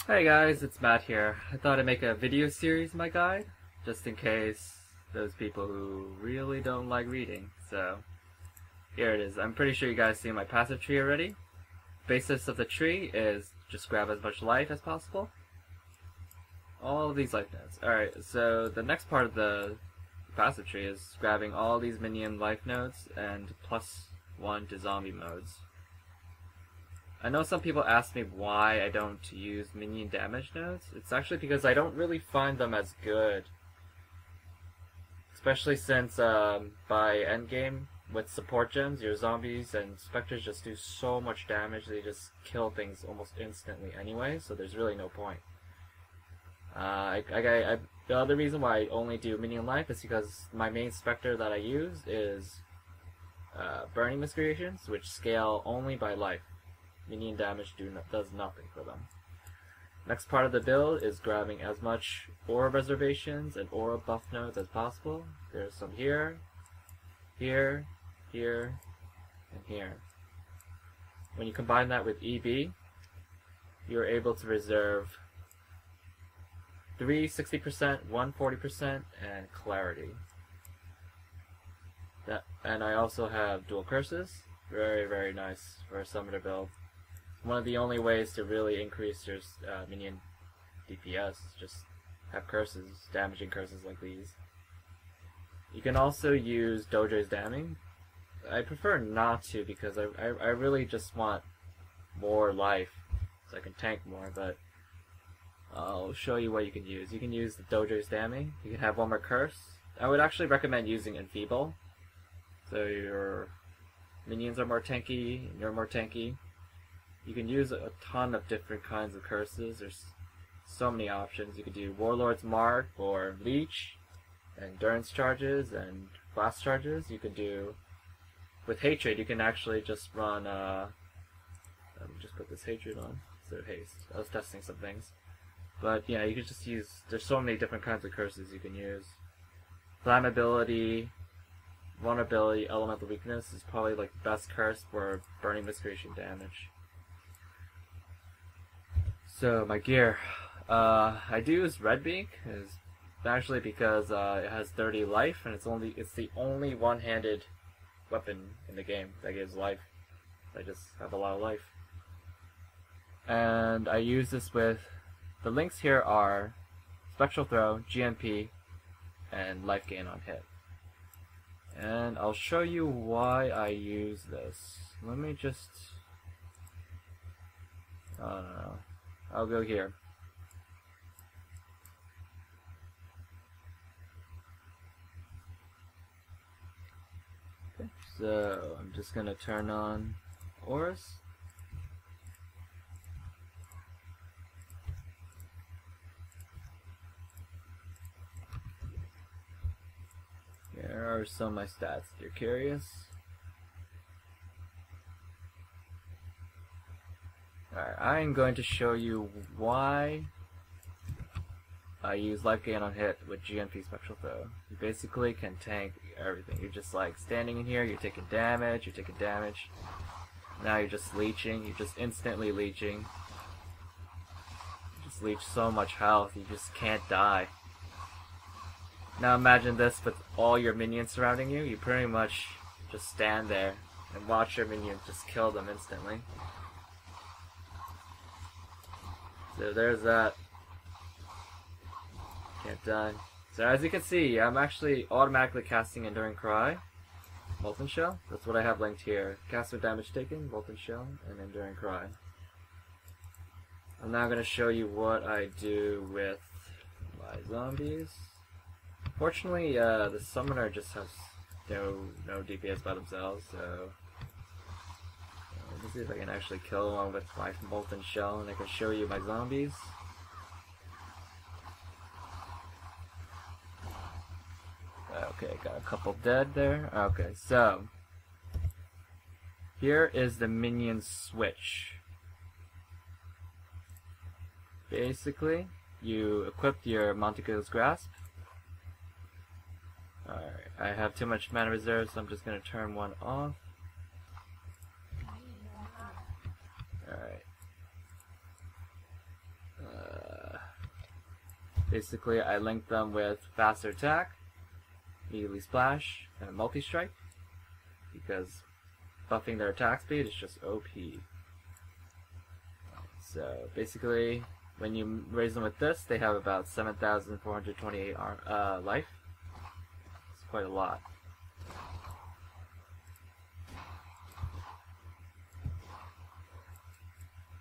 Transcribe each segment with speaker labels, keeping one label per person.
Speaker 1: Hey guys, it's Matt here. I thought I'd make a video series of my guide, just in case those people who really don't like reading. So, here it is. I'm pretty sure you guys see my passive tree already. Basis of the tree is just grab as much life as possible. All of these life nodes. Alright, so the next part of the passive tree is grabbing all these minion life nodes and +1 to zombie modes. I know some people ask me why I don't use minion damage nodes. It's actually because I don't really find them as good. Especially since by endgame, with support gems, your zombies and specters just do so much damage, they just kill things almost instantly anyway, so there's really no point. The other reason why I only do minion life is because my main specter that I use is Burning Miscreations, which scale only by life. Minion damage does nothing for them. Next part of the build is grabbing as much aura reservations and aura buff nodes as possible. There's some here, here, here, and here. When you combine that with EB, you're able to reserve 3 60%, 1 40%, and clarity. And I also have dual curses. Very, very nice for a summoner build. One of the only ways to really increase your minion DPS is just have curses, damaging curses like these. You can also use Dojo's Damning. I prefer not to because I really just want more life so I can tank more, but I'll show you what you can use. You can use the Dojo's Damning. You can have one more curse. I would actually recommend using Enfeeble, so your minions are more tanky, and you're more tanky. You can use a ton of different kinds of curses. There's so many options. You could do Warlord's Mark or Leech, Endurance charges, and Blast charges. You could do, with Hatred, you can actually just run, let me just put this Hatred on instead of Haste. I was testing some things. But yeah, you could just use, there's so many different kinds of curses you can use. Flammability, Vulnerability, Elemental Weakness is probably like the best curse for Burning Miscreation damage. So my gear, I do use Red Beak, is actually because it has 30 life, and it's the only one-handed weapon in the game that gives life. I just have a lot of life, and I use this with the links here are Spectral Throw, GMP, and life gain on hit. And I'll show you why I use this. Let me just, I don't know. I'll go here. Okay, so I'm just gonna turn on auras. Here are some of my stats if you're curious. Alright, I'm going to show you why I use life gain on hit with GMP Spectral Throw. You basically can tank everything. You're just like standing in here, you're taking damage, Now you're just leeching, you're just instantly leeching. You just leech so much health, you just can't die. Now imagine this with all your minions surrounding you. You pretty much just stand there and watch your minions just kill them instantly. So there's that. Can't die. So as you can see, I'm actually automatically casting Enduring Cry, Molten Shell. That's what I have linked here. Cast with damage taken, Molten Shell, and Enduring Cry. I'm now going to show you what I do with my zombies. Fortunately, the summoner just has no DPS by themselves, so let me see if I can actually kill one with my Molten Shell, and I can show you my zombies. Okay, got a couple dead there. Okay, so here is the minion switch. Basically, you equip your Monteco's Grasp. Alright, I have too much mana reserve, so I'm just going to turn one off. Alright. Basically, I link them with faster attack, immediately splash, and a multi-strike, because buffing their attack speed is just OP. So basically, when you raise them with this, they have about 7,428 life. It's quite a lot.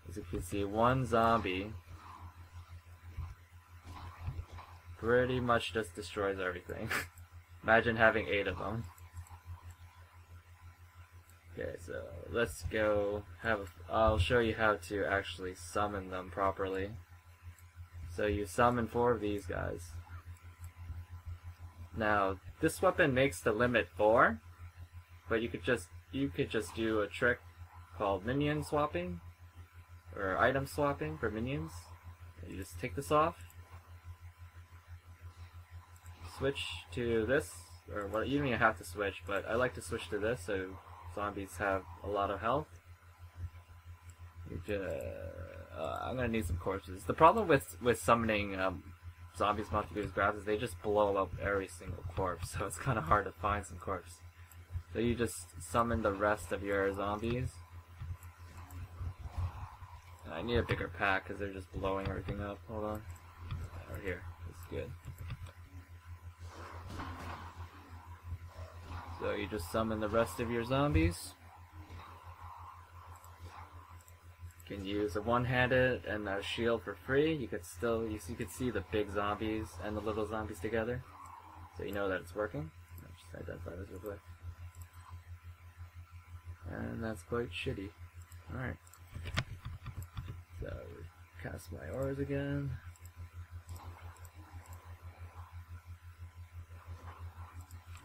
Speaker 1: As you can see, one zombie pretty much just destroys everything. Imagine having 8 of them. Okay, so let's go I'll show you how to actually summon them properly. So you summon 4 of these guys. Now, this weapon makes the limit 4, but you could just do a trick called minion swapping, or item swapping for minions. You just take this off, switch to this, or well, you don't even have to switch, but I like to switch to this so zombies have a lot of health. I'm gonna need some corpses. The problem with summoning zombies multi-use grabs is they just blow up every single corpse, so it's kind of hard to find some corpse. So you just summon the rest of your zombies. I need a bigger pack because they're just blowing everything up. Hold on. Right here. That's good. So you just summon the rest of your zombies. You can use a one-handed and a shield for free. You could see the big zombies and the little zombies together, so you know that it's working. I'll just identify this real quick. And that's quite shitty. Alright. So cast my auras again.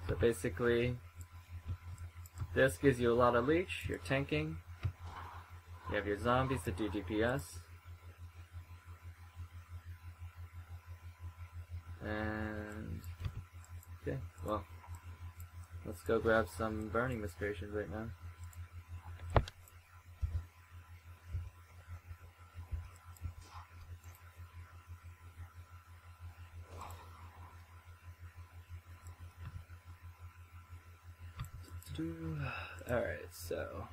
Speaker 1: So basically, this gives you a lot of leech. You're tanking. You have your zombies to do DPS. And okay, well, let's go grab some burning miscreations right now. Alright, so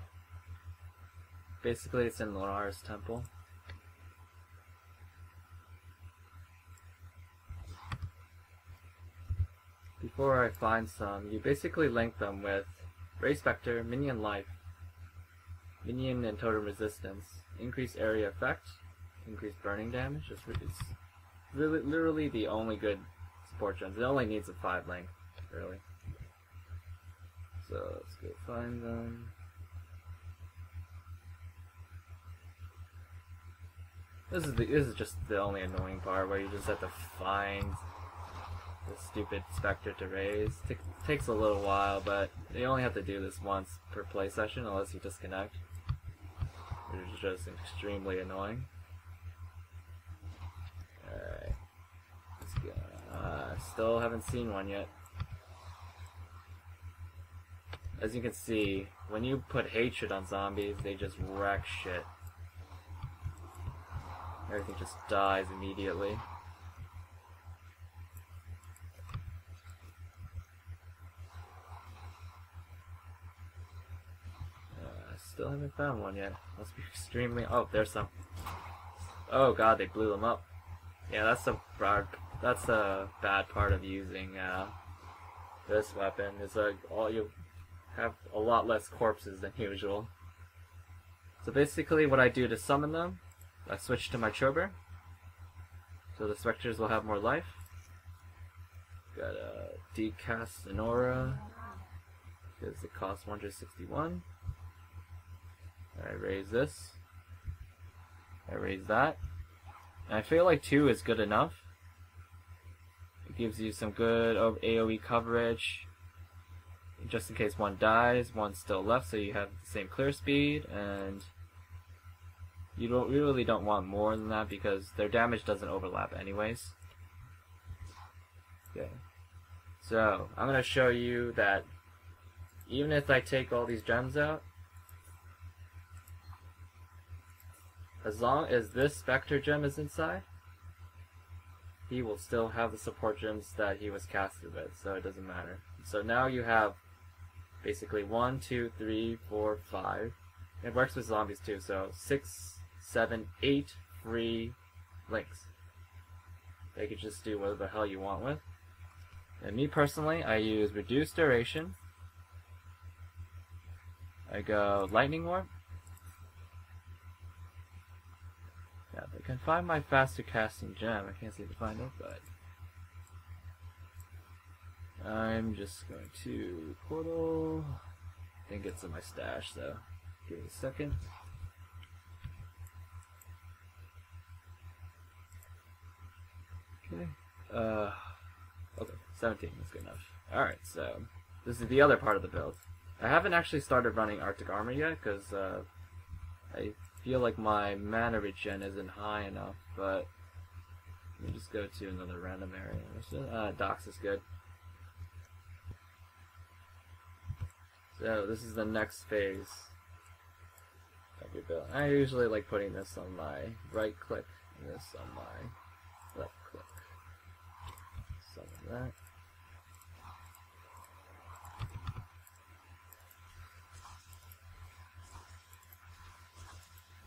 Speaker 1: basically it's in Lara's temple. Before I find some, you basically link them with Ray Spectre, Minion Life, Minion and Totem Resistance, Increase Area Effect, Increase Burning Damage. It's really, literally the only good support gems. It only needs a 5 length, really. So let's go find them. This is just the only annoying part where you just have to find the stupid Spectre to raise. Takes a little while, but you only have to do this once per play session unless you disconnect, which is just extremely annoying. Alright, let's go. Still haven't seen one yet. As you can see, when you put hatred on zombies, they just wreck shit. Everything just dies immediately. Still haven't found one yet. Must be extremely... Oh, there's some. Oh god, they blew them up. Yeah, that's a bad part of using this weapon. Is all you have a lot less corpses than usual. So basically, what I do to summon them, I switch to my Chober, so the Spectres will have more life. Got a decast an aura because it costs 161. I raise this. I raise that. And I feel like 2 is good enough. It gives you some good AoE coverage. Just in case one dies, one's still left, so you have the same clear speed, and you really don't want more than that because their damage doesn't overlap anyways. Okay. So, I'm going to show you that even if I take all these gems out, as long as this Spectre gem is inside, he will still have the support gems that he was casted with, so it doesn't matter. So now you have basically 1, 2, 3, 4, 5. It works with zombies too, so 6, 7, 8 free links. They could just do whatever the hell you want with. And me personally, I use reduced duration. I go lightning warp. Yeah, if I can find my faster casting gem, I can't seem to find it, but I'm just going to portal. I think it's in my stash, so give me a second. Okay. Okay, 17 is good enough. Alright, so this is the other part of the build. I haven't actually started running Arctic Armor yet, because I feel like my mana regen isn't high enough, but let me just go to another random area. Docks is good. So this is the next phase of your build. I usually like putting this on my right click and this on my left click. Something like that.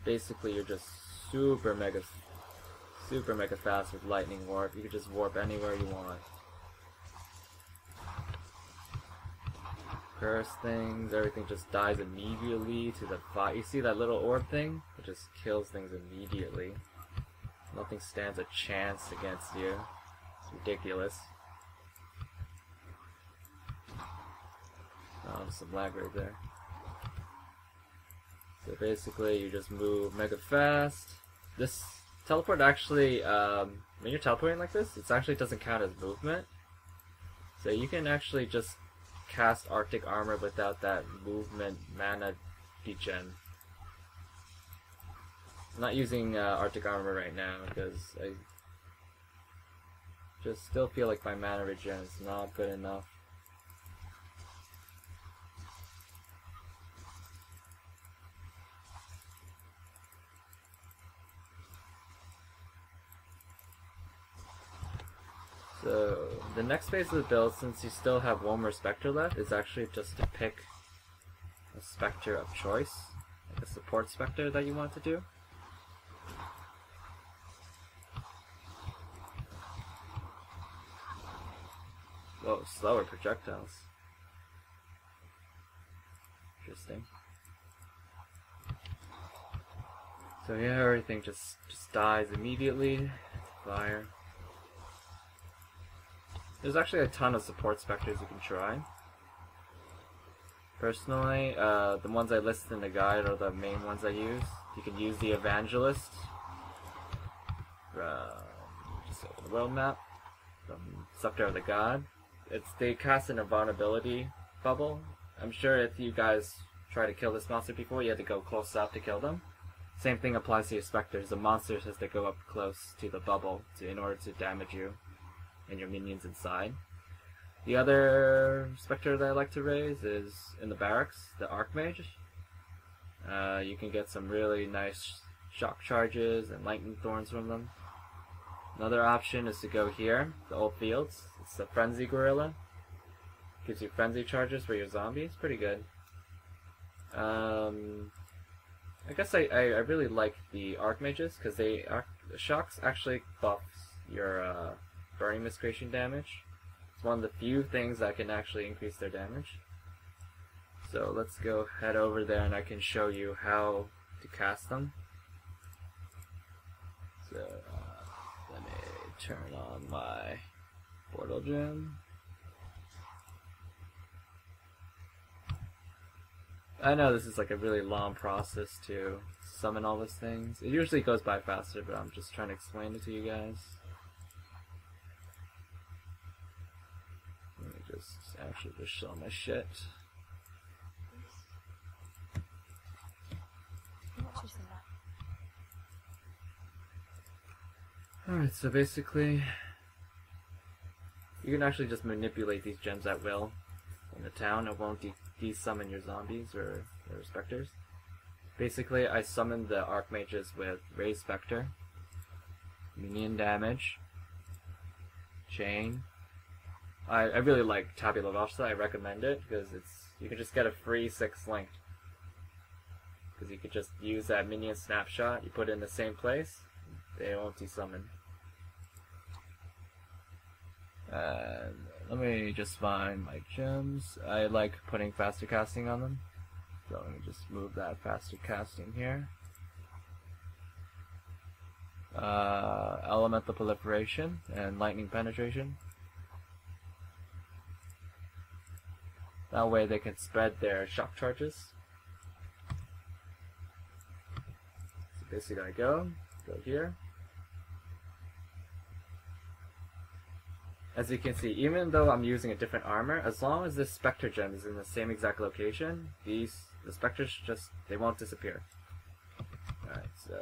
Speaker 1: Basically, you're just super mega fast with lightning warp. You can just warp anywhere you want. Curse things, everything just dies immediately to the fire. You see that little orb thing? It just kills things immediately. Nothing stands a chance against you. It's ridiculous. Oh, some lag right there. So basically, you just move mega fast. This teleport actually, when you're teleporting like this, it actually doesn't count as movement. So you can actually just cast Arctic Armor without that movement mana degen. I'm not using Arctic Armor right now because I just still feel like my mana regen is not good enough. So the next phase of the build, since you still have one more Spectre left, is actually just to pick a Spectre of choice, like a support Spectre that you want to do. Whoa, slower projectiles. Interesting. So yeah, everything just dies immediately. Fire. There's actually a ton of support specters you can try. Personally, the ones I listed in the guide are the main ones I use. You can use the Evangelist from just open the world map from Scepter of the God. They cast an invulnerability bubble. I'm sure if you guys try to kill this monster before, you have to go close up to kill them. Same thing applies to your specters. The monsters has to go up close to the bubble in order to damage you and your minions inside. The other specter that I like to raise is in the barracks, the Archmage. You can get some really nice shock charges and lightning thorns from them. Another option is to go here, the old fields. It's the Frenzy Gorilla. Gives you frenzy charges for your zombies. Pretty good. I guess I really like the Archmages because the shocks actually buffs your burning miscreation damage. It's one of the few things that can actually increase their damage. So let's go head over there and I can show you how to cast them. So let me turn on my portal gem. I know this is like a really long process to summon all those things. It usually goes by faster, but I'm just trying to explain it to you guys. Let me just actually just show my shit. Alright, so basically, you can actually just manipulate these gems at will in the town. It won't de-summon your zombies or specters. Basically, I summoned the Archmages with Raise Spectre, minion damage, chain. I really like Tabula Rasa. I recommend it because you can just get a free 6 link. Because you could just use that minion snapshot. You put it in the same place, they won't desummon. And let me just find my gems. I like putting faster casting on them. So let me just move that faster casting here. Elemental proliferation and lightning penetration. That way they can spread their shock charges. So basically I go here. As you can see, even though I'm using a different armor, as long as this Spectre gem is in the same exact location, the Spectres they won't disappear. Alright, so...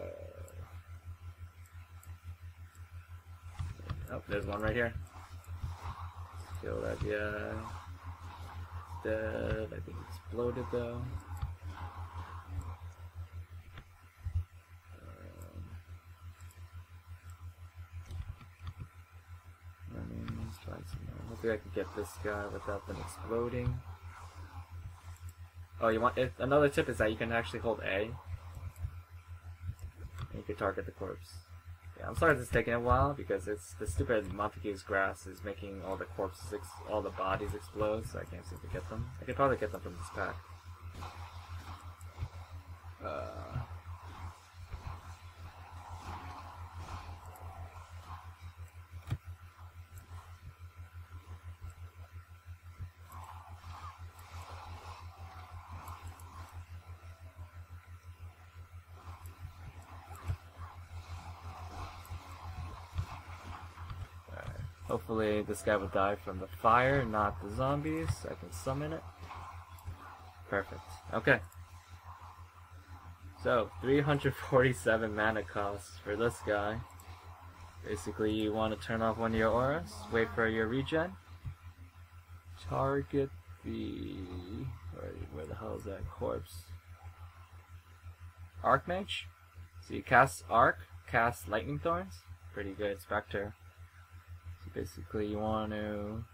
Speaker 1: Oh, there's one right here. Kill that guy. Dead. I think it's exploded though. Let's try some more. Hopefully I can get this guy without them exploding. Oh, another tip is that you can actually hold A. And you can target the corpse. Yeah, I'm sorry this is taking a while because it's the stupid Montague's grass is making all the corpses, all the bodies explode, so I can't seem to get them. I could probably get them from this pack. Hopefully this guy will die from the fire, not the zombies. I can summon it. Perfect. Okay. So, 347 mana cost for this guy. Basically, you want to turn off one of your auras, wait for your regen. Target the... Where the hell is that corpse? Archmage? So you cast Arc, cast Lightning Thorns. Pretty good Spectre. Basically, you want to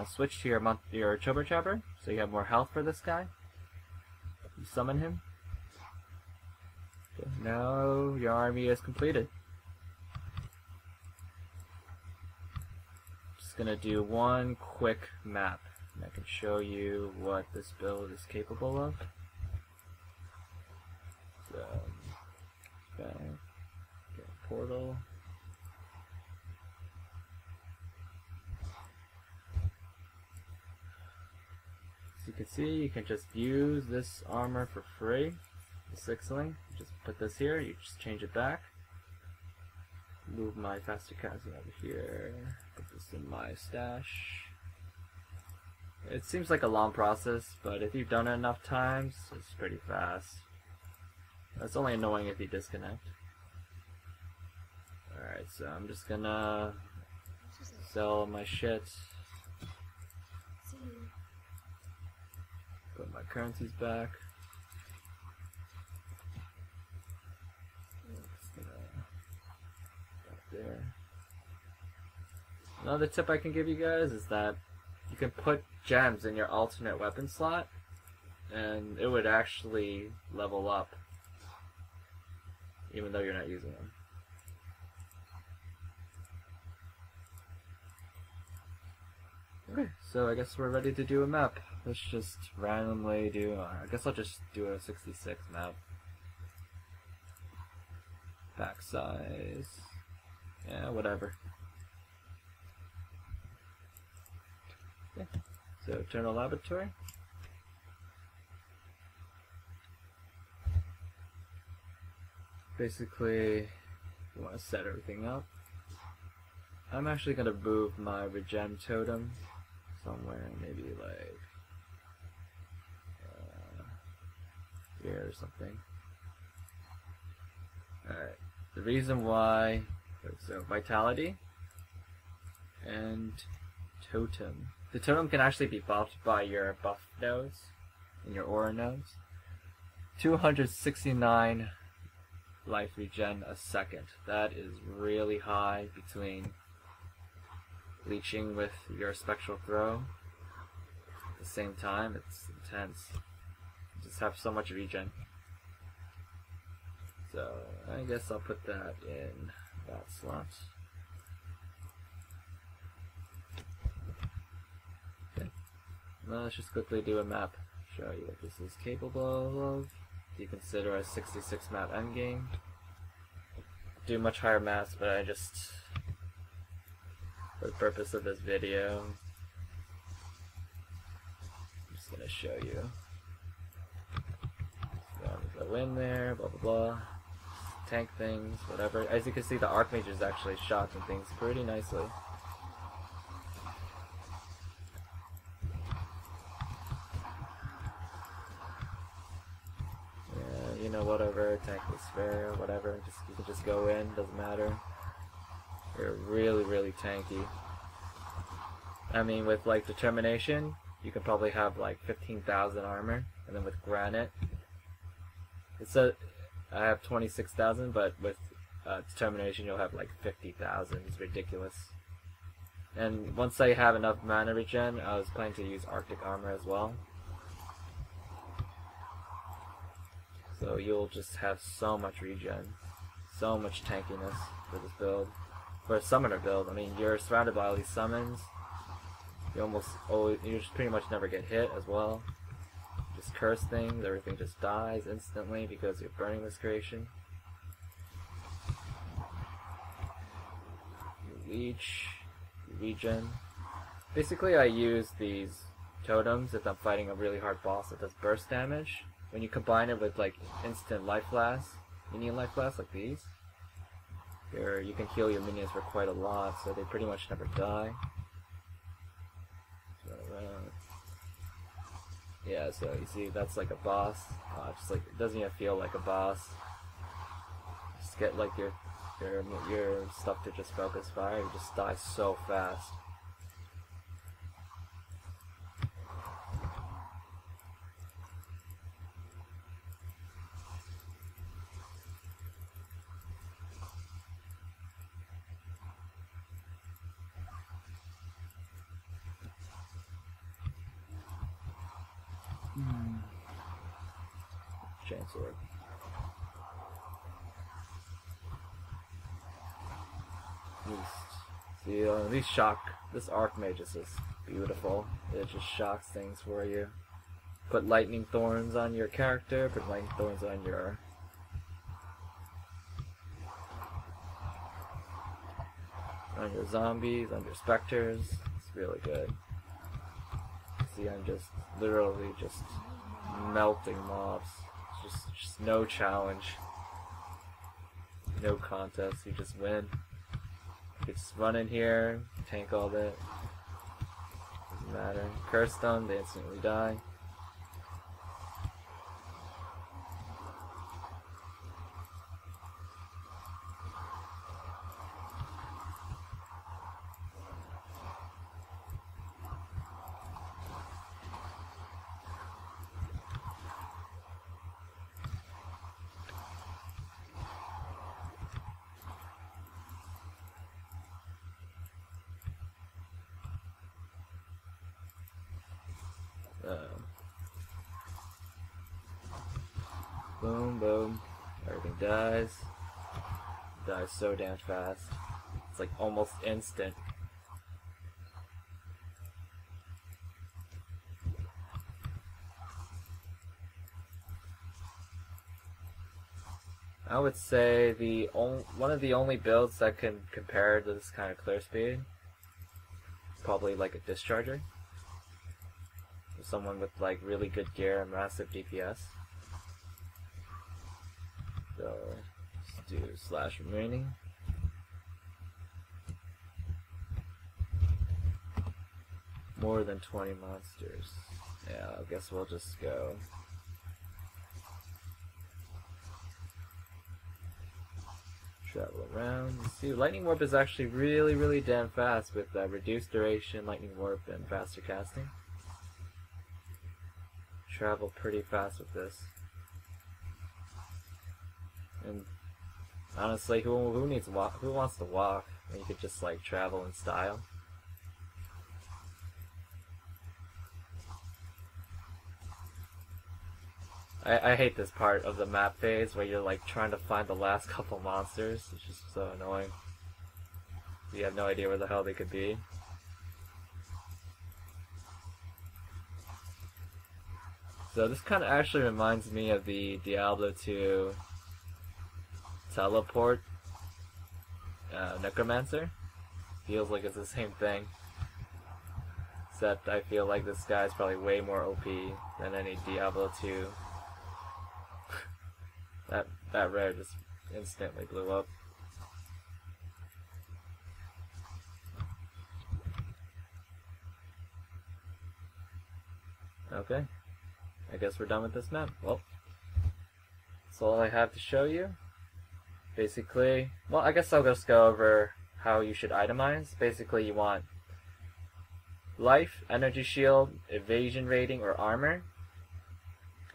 Speaker 1: switch to your Chubber Chubber, so you have more health for this guy. You summon him. Okay, now your army is completed. Just gonna do one quick map, and I can show you what this build is capable of. So, okay, get a portal. As you can see, you can just use this armor for free, the 6-link. Just put this here, you just change it back. Move my faster casting over here, put this in my stash. It seems like a long process, but if you've done it enough times, it's pretty fast. That's only annoying if you disconnect. Alright, so I'm just gonna sell my shit. Put my currencies back. Back there. Another tip I can give you guys is that you can put gems in your alternate weapon slot, and it would actually level up, even though you're not using them. Okay, so I guess we're ready to do a map. Let's just randomly do, I guess I'll just do a 66 map. Pack size, yeah, whatever. Okay, so Eternal Laboratory. Basically, you want to set everything up. I'm actually going to move my regen totem somewhere, maybe like here or something. Alright, the reason why, so Vitality and Totem. The totem can actually be buffed by your buff nodes and your aura nodes. 269 life regen a second. That is really high between leeching with your spectral throw at the same time. It's intense. You just have so much regen. So I guess I'll put that in that slot. Okay. Now let's just quickly do a map. Show you what this is capable of. You consider a 66 map endgame. Do much higher maps, but I just, for the purpose of this video, I'm just gonna show you. So go in there, blah blah blah. Tank things, whatever. As you can see, the Archmage is actually shotting things pretty nicely. Yeah, you know, whatever, tank the spare, whatever. You can just go in, doesn't matter. You're really tanky. I mean, with like determination, you can probably have like 15,000 armor, and then with granite, I have 26,000, but with determination you'll have like 50,000. It's ridiculous. And once I have enough mana regen, I was planning to use Arctic armor as well. So you'll just have so much regen, so much tankiness for this build. For a summoner build, I mean, you're surrounded by all these summons. You just pretty much never get hit as well. Just curse things, everything just dies instantly because you're burning this creation. You leech, you regen. Basically I use these totems if I'm fighting a really hard boss that does burst damage. When you combine it with like instant life blast, minion life blast like these, you can heal your minions for quite a lot, so they pretty much never die. Yeah, so you see that's like a boss. Just like it doesn't even feel like a boss. Just get like your stuff to just focus fire. You just die so fast. Chainsword. See, this Archmage is just beautiful. It just shocks things for you. Put lightning thorns on your character, put lightning thorns on your zombies, on your specters. It's really good. See, I'm just literally just melting mobs. Just no challenge, no contest. You just win. You just run in here, tank all that. Doesn't matter. Curse them, they instantly die. Boom, boom. Everything dies. Dies so damn fast. It's like almost instant. I would say one of the only builds that can compare to this kind of clear speed, probably like a Discharger. Someone with like really good gear and massive DPS. So let's do slash remaining. More than 20 monsters. Yeah, I guess we'll just go. Travel around. See, Lightning Warp is actually really damn fast with reduced duration, Lightning Warp, and faster casting. Travel pretty fast with this. And honestly, who needs walk? Who wants to walk when you could just like travel in style? I hate this part of the map phase where you're like trying to find the last couple monsters. It's just so annoying. You have no idea where the hell they could be. So this kind of actually reminds me of the Diablo 2 teleport necromancer. Feels like it's the same thing. Except I feel like this guy's probably way more OP than any Diablo 2. that rare just instantly blew up. Okay. I guess we're done with this map. Well, that's all I have to show you. Basically, well, I guess I'll just go over how you should itemize. Basically, you want life, energy shield, evasion rating, or armor,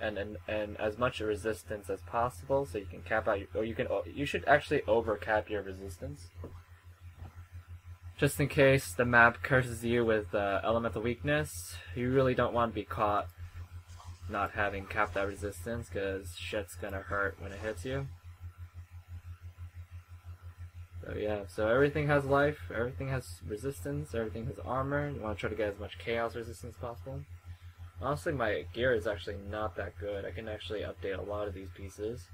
Speaker 1: and as much resistance as possible, so you can cap out your, you should actually overcap your resistance, just in case the map curses you with elemental weakness. You really don't want to be caught not having capped that resistance, because shit's gonna hurt when it hits you. So yeah, so everything has life, everything has resistance, everything has armor. You want to try to get as much chaos resistance as possible. Honestly, my gear is actually not that good. I can actually update a lot of these pieces.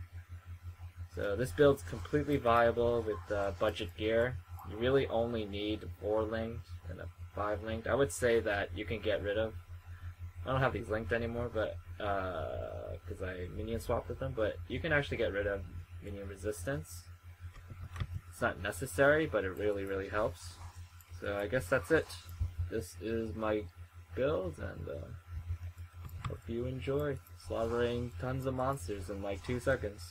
Speaker 1: So this build's completely viable with budget gear. You really only need 4 linked and a 5 linked. I would say that you can get rid of. I don't have these linked anymore, but because I minion swapped with them. But you can actually get rid of minion resistance. It's not necessary, but it really helps. So I guess that's it. This is my build, and hope you enjoy slaughtering tons of monsters in like 2 seconds.